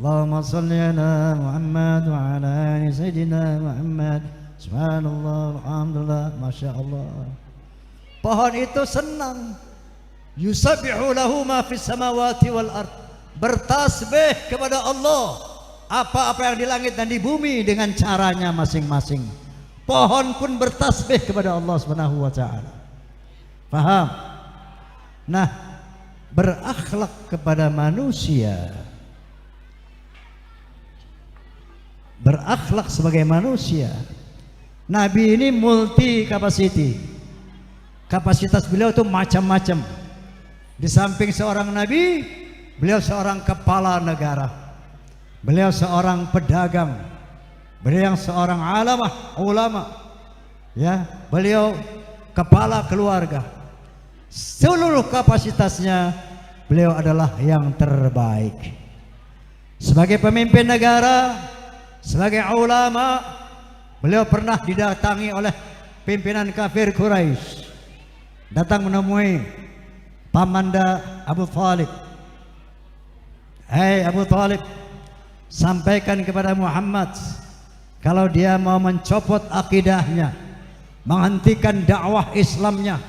Allahumma sholli ala Muhammad wa ala ali sayyidina Muhammad. Subhanallah, alhamdulillah, masya Allah. Pohon itu senang. Yusabbihu lahu ma fis samawati wal ard. Bertasbih kepada Allah apa-apa yang di langit dan di bumi dengan caranya masing-masing. Pohon pun bertasbih kepada Allah Subhanahu wa taala. Paham? Nah, berakhlak kepada manusia, berakhlak sebagai manusia. Nabi ini multi capacity. Kapasitas beliau itu macam-macam. Di samping seorang nabi, beliau seorang kepala negara. Beliau seorang pedagang. Beliau seorang ulama. Ya, beliau kepala keluarga. Seluruh kapasitasnya beliau adalah yang terbaik. Sebagai pemimpin negara, sebagai ulama, beliau pernah didatangi oleh pimpinan kafir Quraisy. Datang menemui pamanda Abu Thalib. Hei Abu Thalib, sampaikan kepada Muhammad kalau dia mau mencopot akidahnya, menghentikan dakwah Islamnya,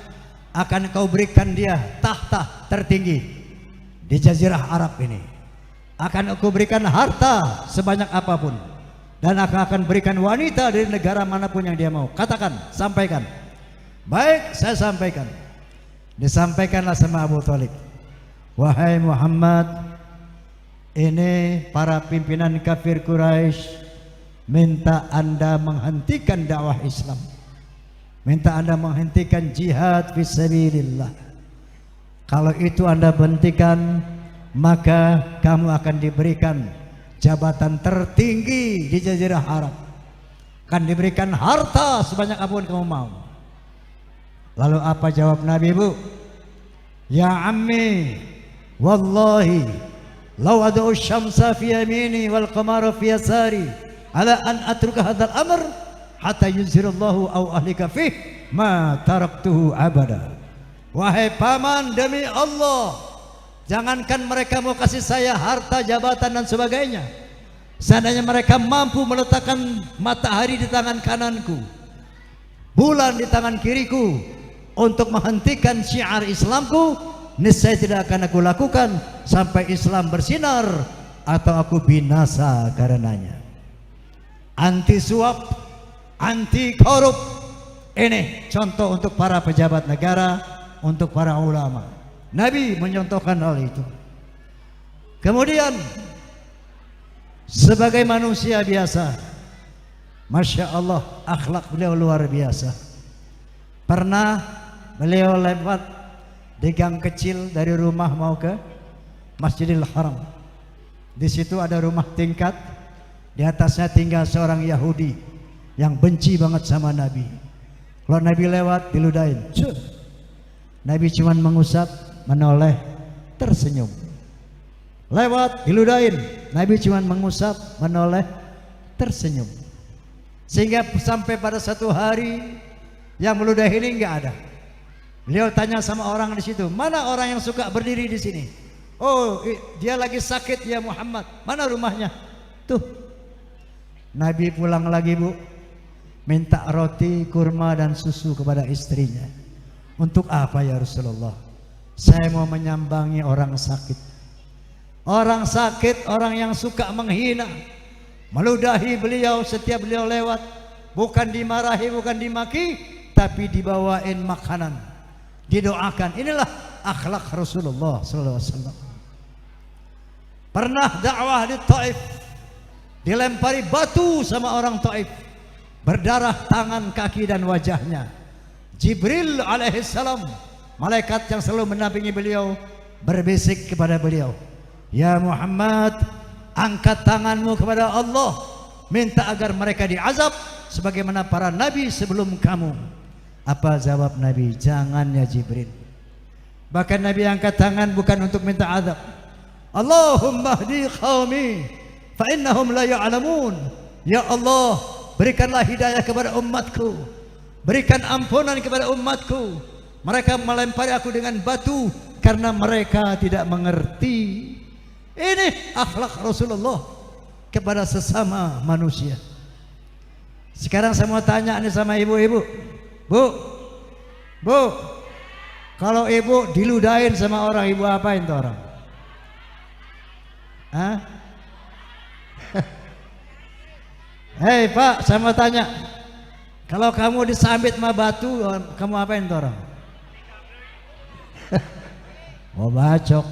akan kau berikan dia tahta tertinggi di jazirah Arab ini. Akan aku berikan harta sebanyak apapun, dan aku akan berikan wanita dari negara manapun yang dia mau. Katakan, sampaikan. Baik, saya sampaikan. Disampaikanlah sama Abu Thalib, wahai Muhammad, ini para pimpinan kafir Quraisy minta Anda menghentikan dakwah Islam, minta Anda menghentikan jihad fisabilillah. Kalau itu Anda hentikan, maka kamu akan diberikan jabatan tertinggi di jazirah Arab, akan diberikan harta sebanyak apapun kamu mau. Lalu apa jawab Nabi, Bu? Ya ammi, wallahi law ad'u syamsa fi yamini wal qamara fi yasari ala an atruka hadzal amr hatta yuzhirallahu aw ahlika fih ma taraktuhu abada. Wahai paman, demi Allah, jangankan mereka mau kasih saya harta, jabatan dan sebagainya, seandainya mereka mampu meletakkan matahari di tangan kananku, bulan di tangan kiriku, untuk menghentikan syiar Islamku, niscaya tidak akan aku lakukan sampai Islam bersinar atau aku binasa karenanya. Anti suap, anti korup, ini contoh untuk para pejabat negara, untuk para ulama. Nabi mencontohkan hal itu. Kemudian sebagai manusia biasa, masya Allah, akhlak beliau luar biasa. Pernah beliau lewat di gang kecil dari rumah mau ke Masjidil Haram. Di situ ada rumah tingkat, di atasnya tinggal seorang Yahudi yang benci banget sama Nabi. Kalau Nabi lewat diludahin, Nabi cuma mengusap, menoleh, tersenyum. lewat diludahin, Nabi cuma mengusap, menoleh, tersenyum. Sehingga sampai pada satu hari yang meludahi ini nggak ada. Beliau tanya sama orang di situ, mana orang yang suka berdiri di sini? Oh, dia lagi sakit ya Muhammad. Mana rumahnya? Tuh. Nabi pulang lagi, Bu. Minta roti, kurma dan susu kepada istrinya. Untuk apa ya Rasulullah? Saya mau menyambangi orang sakit. Orang sakit, orang yang suka menghina, meludahi beliau setiap beliau lewat. Bukan dimarahi, bukan dimaki, tapi dibawain makanan, didoakan. Inilah akhlak Rasulullah SAW. Pernah dakwah di Taif, dilempari batu sama orang Taif, berdarah tangan, kaki dan wajahnya. Jibril alaihissalam, malaikat yang selalu mendampingi beliau, berbisik kepada beliau, ya Muhammad, angkat tanganmu kepada Allah, minta agar mereka diazab sebagaimana para nabi sebelum kamu. Apa jawab Nabi? Jangan ya Jibril. Bahkan Nabi angkat tangan bukan untuk minta azab. Allahumma hdi qaumi fa innahum la ya'lamun. Ya Allah, berikanlah hidayah kepada umatku, berikan ampunan kepada umatku. Mereka melempari aku dengan batu karena mereka tidak mengerti. Ini akhlak Rasulullah kepada sesama manusia. Sekarang saya mau tanya nih sama ibu-ibu, Bu, kalau ibu diludahin sama orang, ibu apain tuh orang? Hah? Hei Pak, saya mau tanya, kalau kamu disambit sama batu, kamu apain tuh orang? Mau bacok.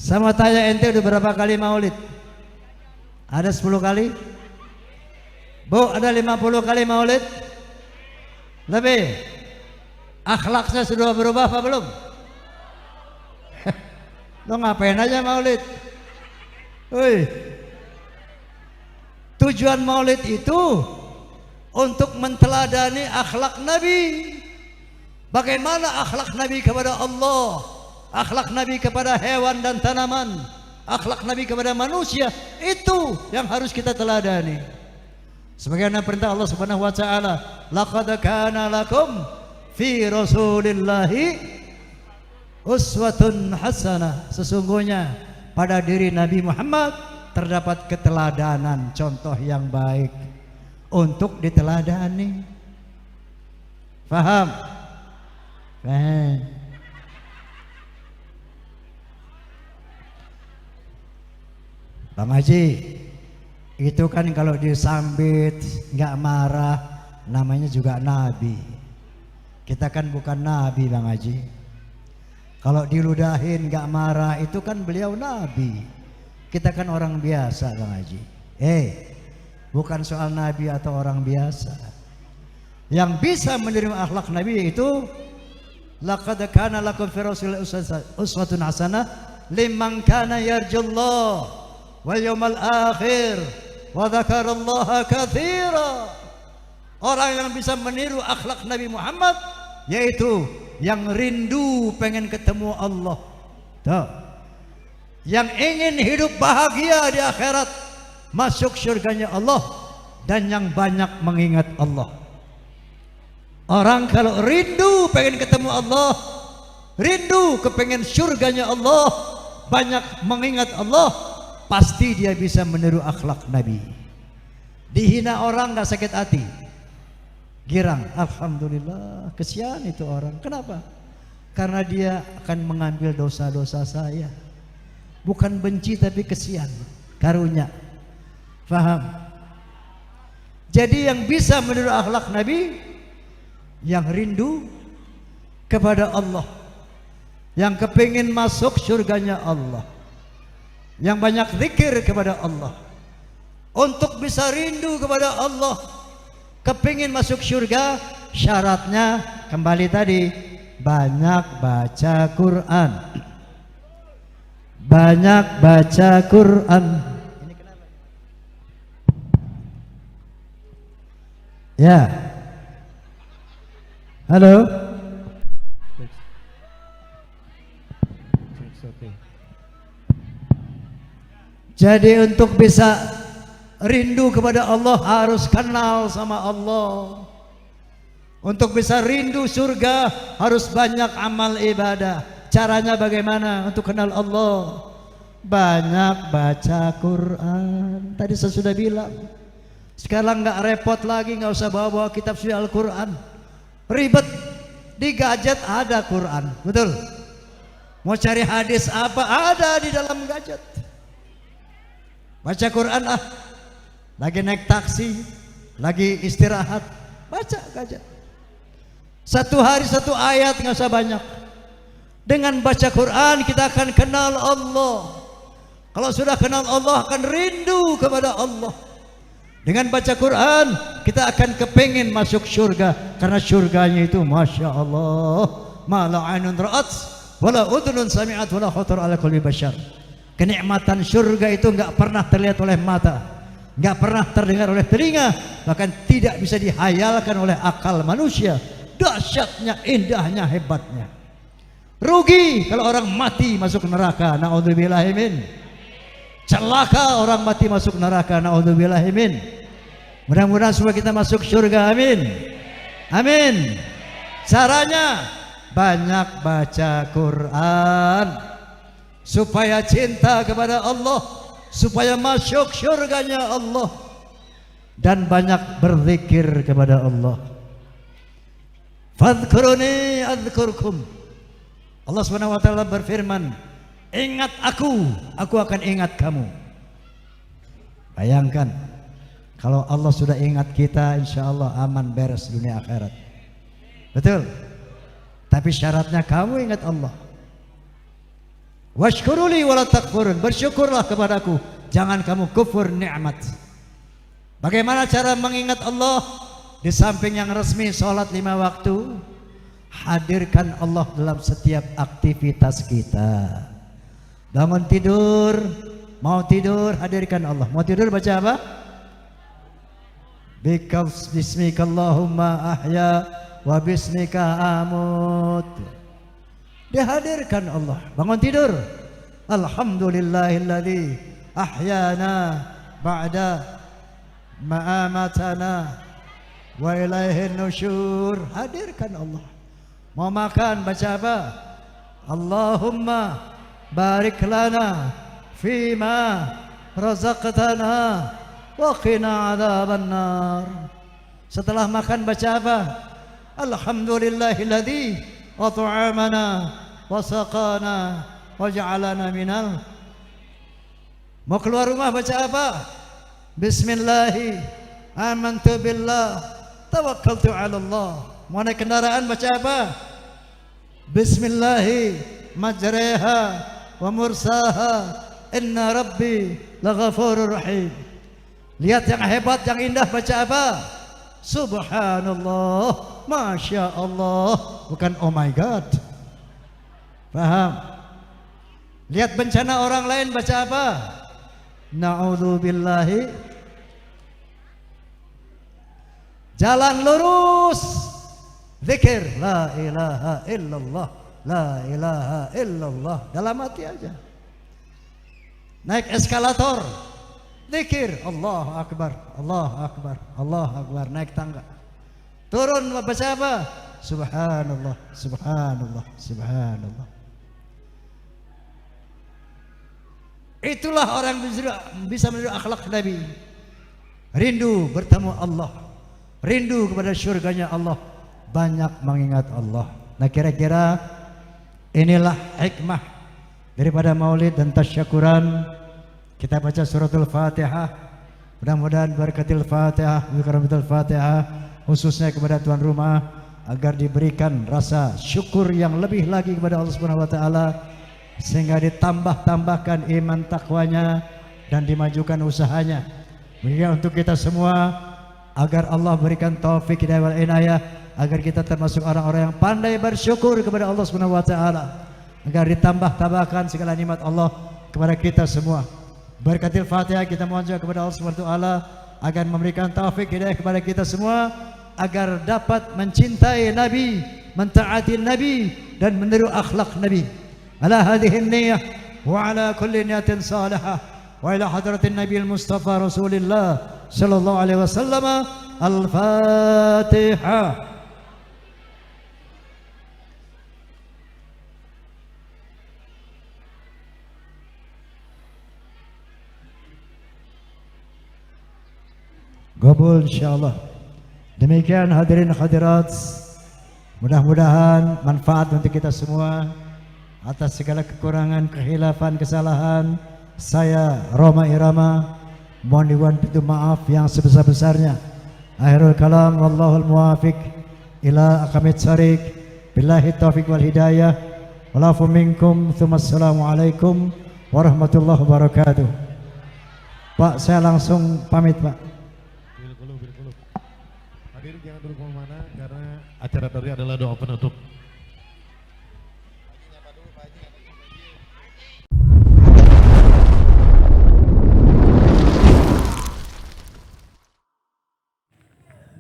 Saya mau tanya, ente udah berapa kali maulid? Ada 10 kali? Bu, ada 50 kali maulid? Lebih? Akhlaknya sudah berubah apa belum? Lo ngapain aja maulid? Woi, tujuan maulid itu untuk menteladani akhlak Nabi. Bagaimana akhlak Nabi kepada Allah, akhlak Nabi kepada hewan dan tanaman, akhlak Nabi kepada manusia, itu yang harus kita teladani. Sebagaimana perintah Allah Subhanahu wa taala, laqad kana lakum fi Rasulillahi uswatun hasanah. Sesungguhnya pada diri Nabi Muhammad terdapat keteladanan, contoh yang baik untuk diteladani. Faham? Faham. Bang Haji, itu kan kalau disambit nggak marah namanya juga nabi. Kita kan bukan nabi Bang Haji. Kalau diludahin nggak marah itu kan beliau nabi. Kita kan orang biasa Bang Haji. Bukan soal nabi atau orang biasa. Yang bisa menerima akhlak nabi itu laqad kana lakum fi rasulillahi uswatun hasanah liman kana yarjullah wal yawmal akhir wa dzakarallaha katsira. Orang yang bisa meniru akhlak Nabi Muhammad yaitu yang rindu pengen ketemu Allah. Tuh. Yang ingin hidup bahagia di akhirat, masuk surganya Allah, dan yang banyak mengingat Allah. Orang kalau rindu pengen ketemu Allah, rindu kepengen surganya Allah, banyak mengingat Allah, pasti dia bisa meniru akhlak Nabi. Dihina orang gak sakit hati, girang, alhamdulillah, kesian itu orang. Kenapa? Karena dia akan mengambil dosa-dosa saya. Bukan benci tapi kesian, karunia. Faham? Jadi yang bisa meniru akhlak Nabi, yang rindu kepada Allah, yang kepingin masuk surganya Allah, yang banyak zikir kepada Allah. Untuk bisa rindu kepada Allah, kepingin masuk surga, syaratnya kembali tadi, banyak baca Quran. Banyak baca Quran. Ini kenapa? Ya. Halo. Jadi untuk bisa rindu kepada Allah harus kenal sama Allah. Untuk bisa rindu surga harus banyak amal ibadah. Caranya bagaimana untuk kenal Allah? Banyak baca Quran. Tadi saya sudah bilang. Sekarang nggak repot lagi, nggak usah bawa-bawa kitab suci Al-Quran. Ribet. Di gadget ada Quran, betul? Mau cari hadis apa? Ada di dalam gadget. Baca Quran ah. Lagi naik taksi, lagi istirahat, baca gadget. Satu hari satu ayat, nggak usah banyak. Dengan baca Quran kita akan kenal Allah. Kalau sudah kenal Allah akan rindu kepada Allah. Dengan baca Quran kita akan kepingin masuk surga, karena surganya itu masya Allah, ma la ainun ra'at wala udhunun sami'at wala khatar ala qalbi bashar. Kenikmatan surga itu enggak pernah terlihat oleh mata, enggak pernah terdengar oleh telinga, bahkan tidak bisa dihayalkan oleh akal manusia. Dahsyatnya, indahnya, hebatnya. Rugi kalau orang mati masuk neraka, naudzubillahi min. Celaka orang mati masuk neraka, naudzubillahi min. Mudah-mudahan semua kita masuk surga, amin. Amin. Caranya banyak baca Quran supaya cinta kepada Allah, supaya masuk surganya Allah, dan banyak berzikir kepada Allah. Fadhkuruni adzkurkum. Allah Subhanahu wa taala berfirman, ingat aku akan ingat kamu. Bayangkan kalau Allah sudah ingat kita, insya Allah aman beres dunia akhirat. Betul? Tapi syaratnya kamu ingat Allah. Washkuruli wala takfurun. Bersyukurlah kepadaku, jangan kamu kufur nikmat. Bagaimana cara mengingat Allah? Di samping yang resmi sholat 5 waktu, hadirkan Allah dalam setiap aktivitas kita. Bangun tidur, mau tidur hadirkan Allah. Mau tidur baca apa? Bismika Allahumma ahya wa bismika amut. Dihadirkan Allah. Bangun tidur, alhamdulillahilladzi ahyana ba'da ma'amatana wa ilaihin nusyur. Hadirkan Allah. Mau makan baca apa? Allahumma barik lana fima razaqtana wa qina adzaban nar. Setelah makan baca apa? Alhamdulillahilladzi at'amana wa saqana wa ja'alana minal. Mau keluar rumah baca apa? Bismillahi amantu billah tawakkaltu 'ala Allah. Mau naik kendaraan baca apa? Bismillahi majreha wa mursaha inna rabbi laghafurur rahim. Lihat yang hebat, yang indah baca apa? Subhanallah, masya Allah, bukan oh my god. Paham? Lihat bencana orang lain baca apa? Na'udzubillahi. Jalan lurus, zikir la ilaha illallah, la ilaha illallah dalam hati aja. Naik eskalator, zikir Allahu akbar, Allahu akbar, Allahu akbar. Naik tangga, turun baca apa? Subhanallah, subhanallah, subhanallah. Itulah orang bisa meniru akhlak Nabi. Rindu bertemu Allah, rindu kepada surganya Allah, banyak mengingat Allah. Nah kira-kira inilah hikmah daripada maulid dan tasyakuran. Kita baca suratul Fatihah. Mudah-mudahan berkatil Fatihah, berkatil Fatihah, khususnya kepada tuan rumah, agar diberikan rasa syukur yang lebih lagi kepada Allah Subhanahu wa taala, sehingga ditambah-tambahkan iman takwanya dan dimajukan usahanya. Begitu untuk kita semua, agar Allah berikan taufik hidayah wal inayah, agar kita termasuk orang-orang yang pandai bersyukur kepada Allah Subhanahu wa taala, agar ditambah-tambahkan segala nikmat Allah kepada kita semua. Berkatil Fatihah kita mohon juga kepada Allah Subhanahu wa taala agar memberikan taufik hidayah kepada kita semua, agar dapat mencintai Nabi, mentaati Nabi, dan meniru akhlak Nabi. Ala hadhihi niyyah wa ala kulli niyatin salihah. وإلى حضرة النبي المصطفى رسول الله صلى الله عليه وسلم. الفاتحة. Qabul insyaallah. Demikian hadirin hadirat, mudah-mudahan manfaat untuk kita semua. Atas segala kekurangan, kehilafan, kesalahan, saya Roma Irama mohon diwanti maaf yang sebesar-besarnya. Akhirul kalam, wallahul muwafiq ila aqamit thariq. Billahi taufiq wal hidayah. Walafu minkum. Assalamualaikum warahmatullahi wabarakatuh. Pak, saya langsung pamit, Pak. Hadirin jangan dulu kemana-mana karena acara tadi adalah doa penutup.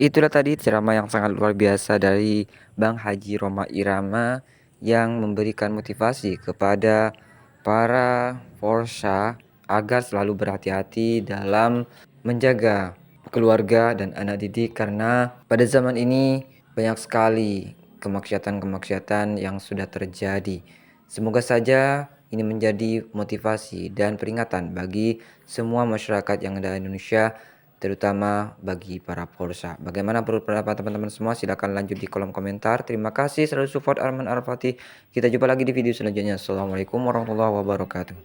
Itulah tadi ceramah yang sangat luar biasa dari Bang Haji Roma Irama yang memberikan motivasi kepada para Forsa agar selalu berhati-hati dalam menjaga keluarga dan anak didik, karena pada zaman ini banyak sekali kemaksiatan-kemaksiatan yang sudah terjadi. Semoga saja ini menjadi motivasi dan peringatan bagi semua masyarakat yang ada di Indonesia, terutama bagi para Forsa. Bagaimana menurut pendapat teman-teman semua? Silahkan lanjut di kolom komentar. Terima kasih, selalu support Arman Al-Fatih. Kita jumpa lagi di video selanjutnya. Assalamualaikum warahmatullahi wabarakatuh.